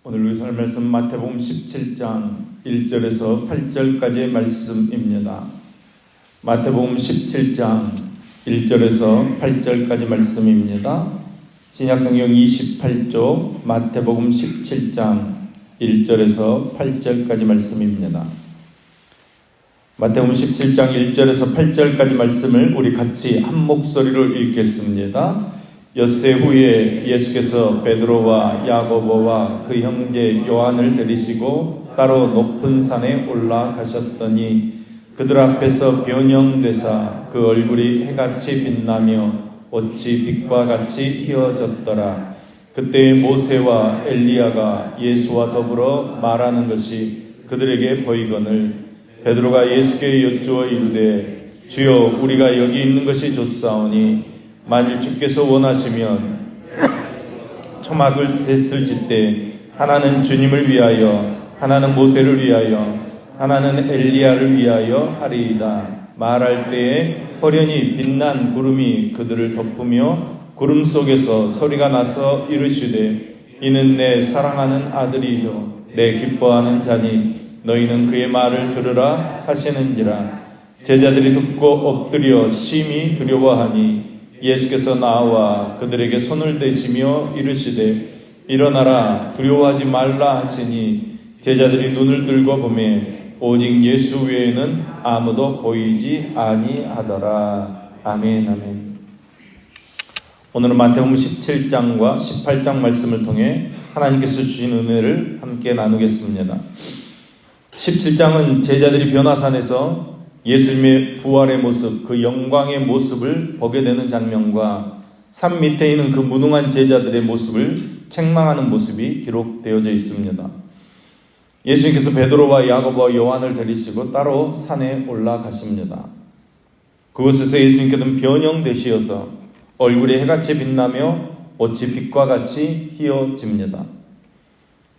오늘 우리 말씀 마태복음 17장 1절에서 8절까지의 말씀입니다. 마태복음 17장 1절에서 8절까지 말씀입니다. 신약성경 28쪽 마태복음 17장 1절에서 8절까지 말씀입니다. 마태복음 17장 1절에서 8절까지 말씀을 우리 같이 한 목소리로 읽겠습니다. 엿새 후에 예수께서 베드로와 야고보와 그 형제 요한을 데리시고 따로 높은 산에 올라가셨더니 그들 앞에서 변형되사 그 얼굴이 해같이 빛나며 어찌 빛과 같이 휘어졌더라. 그때 모세와 엘리야가 예수와 더불어 말하는 것이 그들에게 보이거늘 베드로가 예수께 여쭈어 이르되 주여 우리가 여기 있는 것이 좋사오니 만일 주께서 원하시면 초막을 셋을 짓되 하나는 주님을 위하여 하나는 모세를 위하여 하나는 엘리야를 위하여 하리이다. 말할 때에 호련히 빛난 구름이 그들을 덮으며 구름 속에서 소리가 나서 이르시되 이는 내 사랑하는 아들이요 내 기뻐하는 자니 너희는 그의 말을 들으라 하시는지라. 제자들이 듣고 엎드려 심히 두려워하니 예수께서 나와 그들에게 손을 대시며 이르시되 일어나라 두려워하지 말라 하시니 제자들이 눈을 들고 보매 오직 예수 외에는 아무도 보이지 아니하더라. 아멘. 아멘. 오늘은 마태복음 17장과 18장 말씀을 통해 하나님께서 주신 은혜를 함께 나누겠습니다. 17장은 제자들이 변화산에서 예수님의 부활의 모습, 그 영광의 모습을 보게 되는 장면과 산 밑에 있는 그 무능한 제자들의 모습을 책망하는 모습이 기록되어져 있습니다. 예수님께서 베드로와 야고보와 요한을 데리시고 따로 산에 올라가십니다. 그곳에서 예수님께서는 변형되시어서 얼굴이 해같이 빛나며 어찌 빛과 같이 휘어집니다.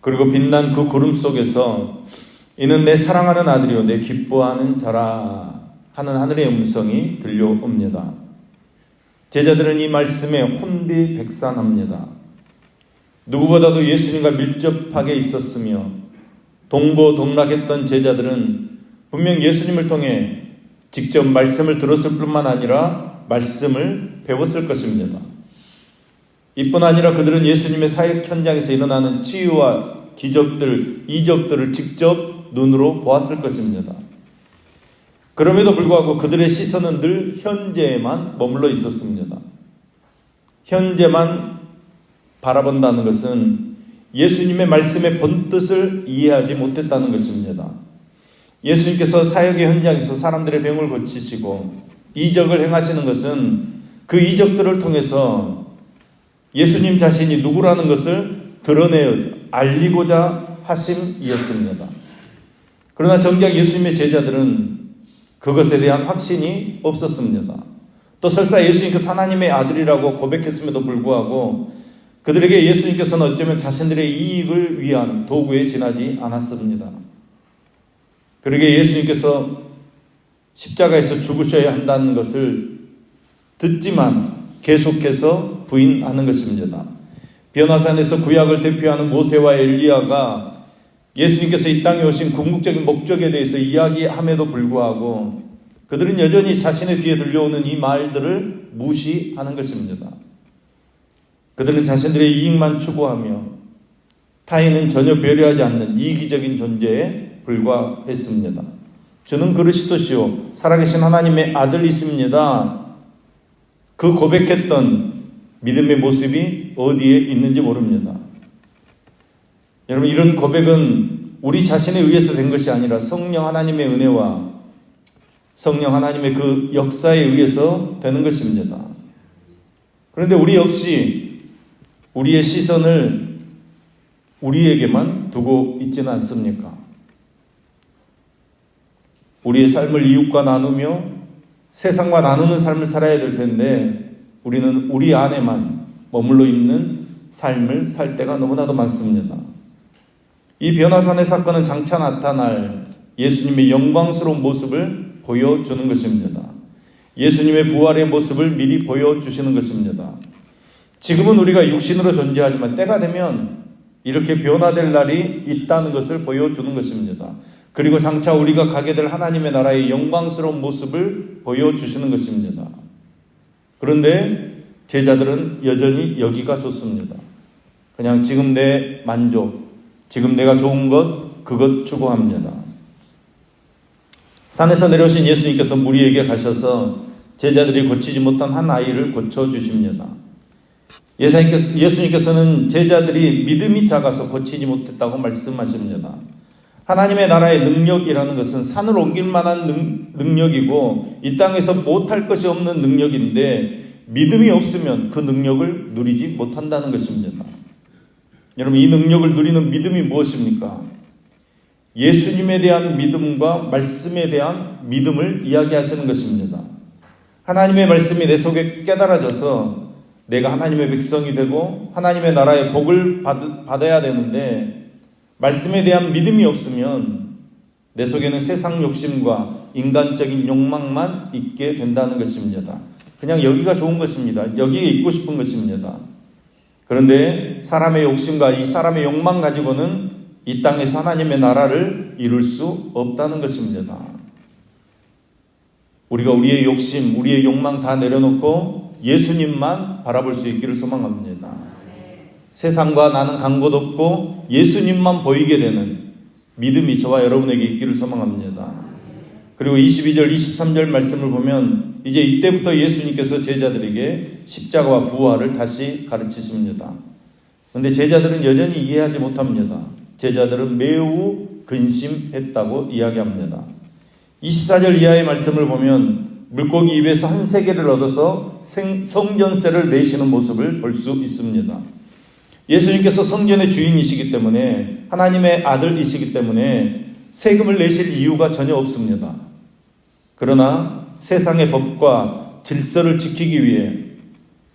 그리고 빛난 그 구름 속에서 이는 내 사랑하는 아들이요 내 기뻐하는 자라 하는 하늘의 음성이 들려옵니다. 제자들은 이 말씀에 혼비백산합니다. 누구보다도 예수님과 밀접하게 있었으며 동고동락했던 제자들은 분명 예수님을 통해 직접 말씀을 들었을 뿐만 아니라 말씀을 배웠을 것입니다. 이뿐 아니라 그들은 예수님의 사역 현장에서 일어나는 치유와 기적들, 이적들을 직접 눈으로 보았을 것입니다. 그럼에도 불구하고 그들의 시선은 늘 현재에만 머물러 있었습니다. 현재만 바라본다는 것은 예수님의 말씀의 본뜻을 이해하지 못했다는 것입니다. 예수님께서 사역의 현장에서 사람들의 병을 고치시고 이적을 행하시는 것은 그 이적들을 통해서 예수님 자신이 누구라는 것을 드러내 알리고자 하심이었습니다. 그러나 정작 예수님의 제자들은 그것에 대한 확신이 없었습니다. 또 설사 예수님께서 하나님의 아들이라고 고백했음에도 불구하고 그들에게 예수님께서는 어쩌면 자신들의 이익을 위한 도구에 지나지 않았습니다. 그러게 예수님께서 십자가에서 죽으셔야 한다는 것을 듣지만 계속해서 부인하는 것입니다. 변화산에서 구약을 대표하는 모세와 엘리야가 예수님께서 이 땅에 오신 궁극적인 목적에 대해서 이야기함에도 불구하고 그들은 여전히 자신의 귀에 들려오는 이 말들을 무시하는 것입니다. 그들은 자신들의 이익만 추구하며 타인은 전혀 배려하지 않는 이기적인 존재에 불과했습니다. 주는 그리스도시요 살아계신 하나님의 아들이십니다. 그 고백했던 믿음의 모습이 어디에 있는지 모릅니다. 여러분, 이런 고백은 우리 자신에 의해서 된 것이 아니라 성령 하나님의 은혜와 성령 하나님의 그 역사에 의해서 되는 것입니다. 그런데 우리 역시 우리의 시선을 우리에게만 두고 있지는 않습니까? 우리의 삶을 이웃과 나누며 세상과 나누는 삶을 살아야 될 텐데 우리는 우리 안에만 머물러 있는 삶을 살 때가 너무나도 많습니다. 이 변화산의 사건은 장차 나타날 예수님의 영광스러운 모습을 보여주는 것입니다. 예수님의 부활의 모습을 미리 보여주시는 것입니다. 지금은 우리가 육신으로 존재하지만 때가 되면 이렇게 변화될 날이 있다는 것을 보여주는 것입니다. 그리고 장차 우리가 가게 될 하나님의 나라의 영광스러운 모습을 보여주시는 것입니다. 그런데 제자들은 여전히 여기가 좋습니다. 그냥 지금 내 만족, 지금 내가 좋은 것, 그것 추구합니다. 산에서 내려오신 예수님께서 무리에게 가셔서 제자들이 고치지 못한 한 아이를 고쳐주십니다. 예수님께서는 제자들이 믿음이 작아서 고치지 못했다고 말씀하십니다. 하나님의 나라의 능력이라는 것은 산을 옮길 만한 능력이고 이 땅에서 못할 것이 없는 능력인데 믿음이 없으면 그 능력을 누리지 못한다는 것입니다. 여러분, 이 능력을 누리는 믿음이 무엇입니까? 예수님에 대한 믿음과 말씀에 대한 믿음을 이야기하시는 것입니다. 하나님의 말씀이 내 속에 깨달아져서 내가 하나님의 백성이 되고 하나님의 나라의 복을 받아야 되는데 말씀에 대한 믿음이 없으면 내 속에는 세상 욕심과 인간적인 욕망만 있게 된다는 것입니다. 그냥 여기가 좋은 것입니다. 여기에 있고 싶은 것입니다. 그런데 사람의 욕심과 이 사람의 욕망 가지고는 이 땅에서 하나님의 나라를 이룰 수 없다는 것입니다. 우리가 우리의 욕심, 우리의 욕망 다 내려놓고 예수님만 바라볼 수 있기를 소망합니다. 세상과 나는 간 곳 없고 예수님만 보이게 되는 믿음이 저와 여러분에게 있기를 소망합니다. 그리고 22절, 23절 말씀을 보면 이제 이때부터 예수님께서 제자들에게 십자가와 부활을 다시 가르치십니다. 그런데 제자들은 여전히 이해하지 못합니다. 제자들은 매우 근심했다고 이야기합니다. 24절 이하의 말씀을 보면 물고기 입에서 한 세계를 얻어서 성전세를 내시는 모습을 볼 수 있습니다. 예수님께서 성전의 주인이시기 때문에 하나님의 아들이시기 때문에 세금을 내실 이유가 전혀 없습니다. 그러나 세상의 법과 질서를 지키기 위해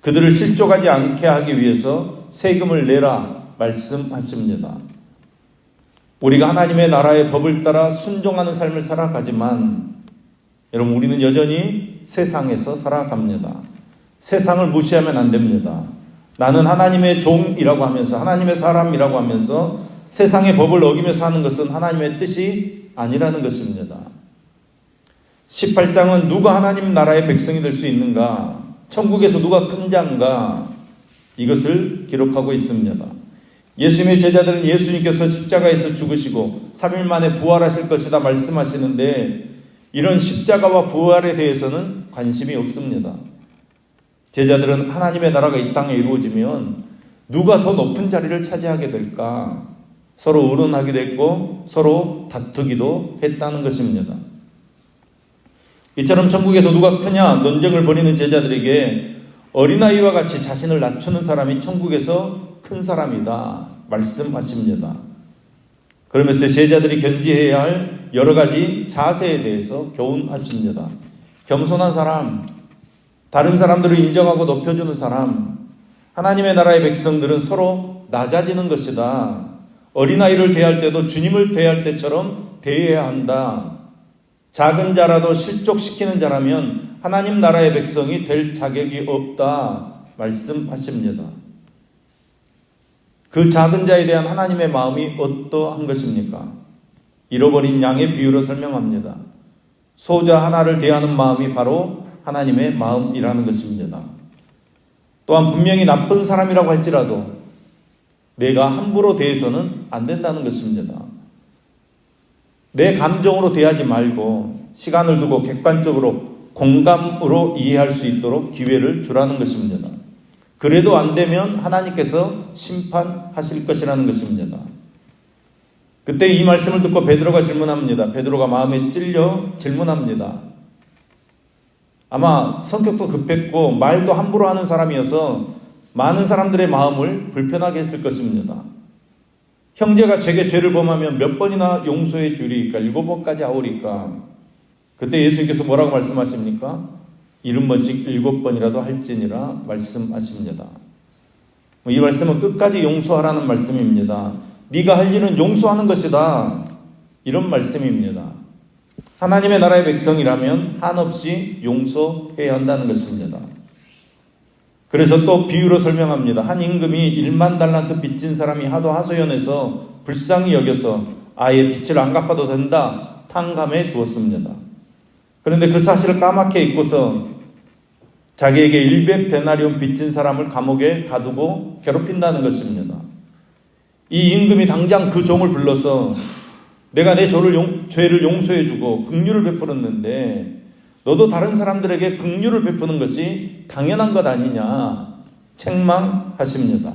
그들을 실족하지 않게 하기 위해서 세금을 내라 말씀하십니다. 우리가 하나님의 나라의 법을 따라 순종하는 삶을 살아가지만 여러분, 우리는 여전히 세상에서 살아갑니다. 세상을 무시하면 안 됩니다. 나는 하나님의 종이라고 하면서 하나님의 사람이라고 하면서 세상의 법을 어기며 사는 것은 하나님의 뜻이 아니라는 것입니다. 18장은 누가 하나님 나라의 백성이 될 수 있는가? 천국에서 누가 큰 자인가? 이것을 기록하고 있습니다. 예수님의 제자들은 예수님께서 십자가에서 죽으시고 3일 만에 부활하실 것이다 말씀하시는데 이런 십자가와 부활에 대해서는 관심이 없습니다. 제자들은 하나님의 나라가 이 땅에 이루어지면 누가 더 높은 자리를 차지하게 될까? 서로 의논하기도 했고 서로 다투기도 했다는 것입니다. 이처럼 천국에서 누가 크냐 논쟁을 벌이는 제자들에게 어린아이와 같이 자신을 낮추는 사람이 천국에서 큰 사람이다 말씀하십니다. 그러면서 제자들이 견지해야 할 여러 가지 자세에 대해서 교훈하십니다. 겸손한 사람, 다른 대람들을 인정하고 높여주는 사람, 하나님의 나라의 백성들은 서로 낮아지는 것이다. 어린아이를 대할 때도 주님을 대할 때처럼 대해야 한다. 작은 자라도 실족시키는 자라면 하나님 나라의 백성이 될 자격이 없다 말씀하십니다. 그 작은 자에 대한 하나님의 마음이 어떠한 것입니까? 잃어버린 양의 비유로 설명합니다. 소자 하나를 대하는 마음이 바로 하나님의 마음이라는 것입니다. 또한 분명히 나쁜 사람이라고 할지라도 내가 함부로 대해서는 안 된다는 것입니다. 내 감정으로 대하지 말고 시간을 두고 객관적으로 공감으로 이해할 수 있도록 기회를 주라는 것입니다. 그래도 안 되면 하나님께서 심판하실 것이라는 것입니다. 그때 이 말씀을 듣고 베드로가 질문합니다. 베드로가 마음에 찔려 질문합니다. 아마 성격도 급했고 말도 함부로 하는 사람이어서 많은 사람들의 마음을 불편하게 했을 것입니다. 형제가 제게 죄를 범하면 몇 번이나 용서해 주리까? 7번까지 하오리까? 그때 예수님께서 뭐라고 말씀하십니까? 70번씩 7번이라도 할지니라 말씀하십니다. 이 말씀은 끝까지 용서하라는 말씀입니다. 네가 할 일은 용서하는 것이다. 이런 말씀입니다. 하나님의 나라의 백성이라면 한없이 용서해야 한다는 것입니다. 그래서 또 비유로 설명합니다. 한 임금이 1만 달란트 빚진 사람이 하도 하소연해서 불쌍히 여겨서 아예 빚을 안 갚아도 된다 탕감해 주었습니다. 그런데 그 사실을 까맣게 잊고서 자기에게 100데나리온 빚진 사람을 감옥에 가두고 괴롭힌다는 것입니다. 이 임금이 당장 그 종을 불러서 내가 내 죄를 용서해주고 긍휼을 베풀었는데 너도 다른 사람들에게 긍휼을 베푸는 것이 당연한 것 아니냐 책망하십니다.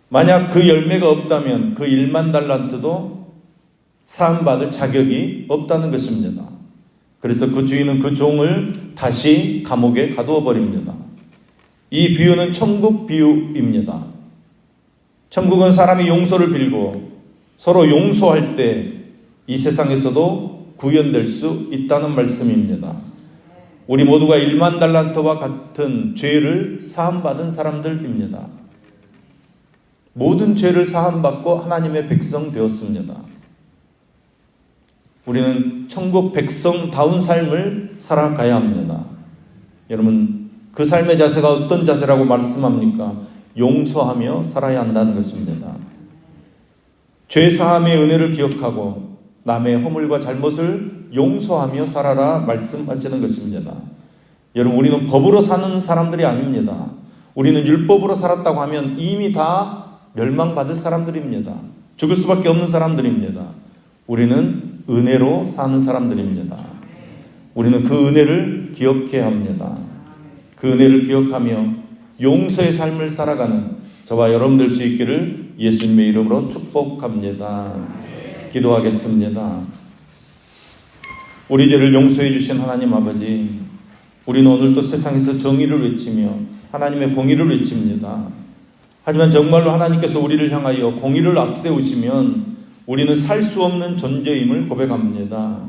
만약 그 열매가 없다면 그 1만 달란트도 사함받을 자격이 없다는 것입니다. 그래서 그 주인은 그 종을 다시 감옥에 가두어 버립니다. 이 비유는 천국 비유입니다. 천국은 사람이 용서를 빌고 서로 용서할 때 이 세상에서도 구현될 수 있다는 말씀입니다. 우리 모두가 1만 달란트와 같은 죄를 사함받은 사람들입니다. 모든 죄를 사함받고 하나님의 백성 되었습니다. 우리는 천국 백성다운 삶을 살아가야 합니다. 여러분, 그 삶의 자세가 어떤 자세라고 말씀합니까? 용서하며 살아야 한다는 것입니다. 죄 사함의 은혜를 기억하고 남의 허물과 잘못을 용서하며 살아라 말씀하시는 것입니다. 여러분, 우리는 법으로 사는 사람들이 아닙니다. 우리는 율법으로 살았다고 하면 이미 다 멸망받을 사람들입니다. 죽을 수밖에 없는 사람들입니다. 우리는 은혜로 사는 사람들입니다. 우리는 그 은혜를 기억해야 합니다. 그 은혜를 기억하며 용서의 삶을 살아가는 저와 여러분 될 수 있기를 예수님의 이름으로 축복합니다. 기도하겠습니다. 우리 죄를 용서해 주신 하나님 아버지, 우리는 오늘도 세상에서 정의를 외치며 하나님의 공의를 외칩니다. 하지만 정말로 하나님께서 우리를 향하여 공의를 앞세우시면 우리는 살 수 없는 존재임을 고백합니다.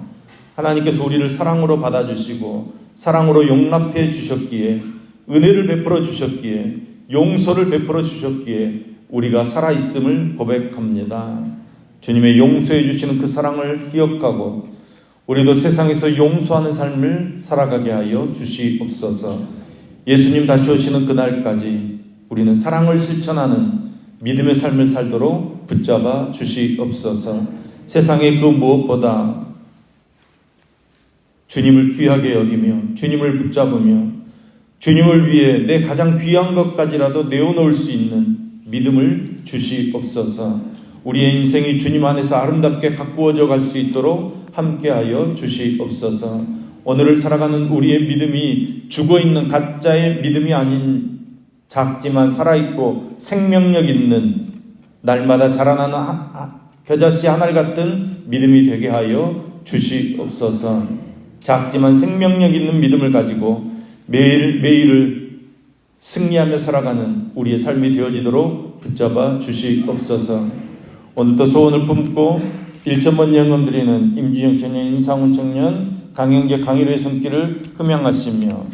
하나님께서 우리를 사랑으로 받아주시고 사랑으로 용납해 주셨기에, 은혜를 베풀어 주셨기에, 용서를 베풀어 주셨기에 우리가 살아있음을 고백합니다. 주님의 용서해 주시는 그 사랑을 기억하고 우리도 세상에서 용서하는 삶을 살아가게 하여 주시옵소서. 예수님 다시 오시는 그날까지 우리는 사랑을 실천하는 믿음의 삶을 살도록 붙잡아 주시옵소서. 세상의 그 무엇보다 주님을 귀하게 여기며 주님을 붙잡으며 주님을 위해 내 가장 귀한 것까지라도 내어놓을 수 있는 믿음을 주시옵소서. 우리의 인생이 주님 안에서 아름답게 가꾸어져 갈 수 있도록 함께하여 주시옵소서. 오늘을 살아가는 우리의 믿음이 죽어있는 가짜의 믿음이 아닌 작지만 살아있고 생명력 있는 날마다 자라나는 겨자씨 하늘 같은 믿음이 되게 하여 주시옵소서. 작지만 생명력 있는 믿음을 가지고 매일매일을 승리하며 살아가는 우리의 삶이 되어지도록 붙잡아 주시옵소서. 오늘도 소원을 품고 1,000번 영감 드리는 임지영 청년, 임상훈 청년, 강영재, 강일우의 손길을 흠양하시며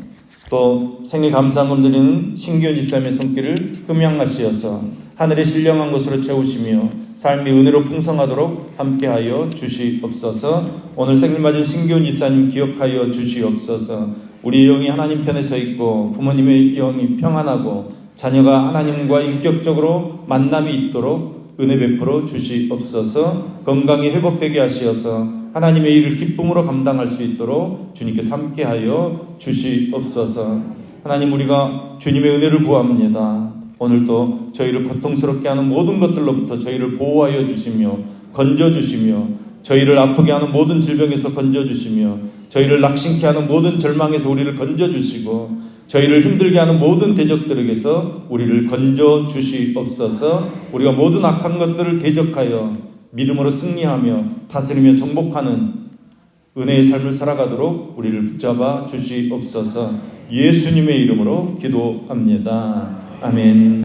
또 생애 감사함을 드리는 신기현 집사님의 손길을 흠양하시어서 하늘의 신령한 것으로 채우시며 삶이 은혜로 풍성하도록 함께하여 주시옵소서. 오늘 생일 맞은 신기현 집사님 기억하여 주시옵소서. 우리 영이 하나님 편에 서 있고 부모님의 영이 평안하고 자녀가 하나님과 인격적으로 만남이 있도록 은혜 베풀어 주시옵소서. 건강이 회복되게 하시어서 하나님의 일을 기쁨으로 감당할 수 있도록 주님께서 함께하여 주시옵소서. 하나님, 우리가 주님의 은혜를 구합니다. 오늘도 저희를 고통스럽게 하는 모든 것들로부터 저희를 보호하여 주시며 건져주시며 저희를 아프게 하는 모든 질병에서 건져주시며 저희를 낙심케 하는 모든 절망에서 우리를 건져주시고 저희를 힘들게 하는 모든 대적들에게서 우리를 건져주시옵소서. 우리가 모든 악한 것들을 대적하여 믿음으로 승리하며 다스리며 정복하는 은혜의 삶을 살아가도록 우리를 붙잡아 주시옵소서. 예수님의 이름으로 기도합니다. 아멘.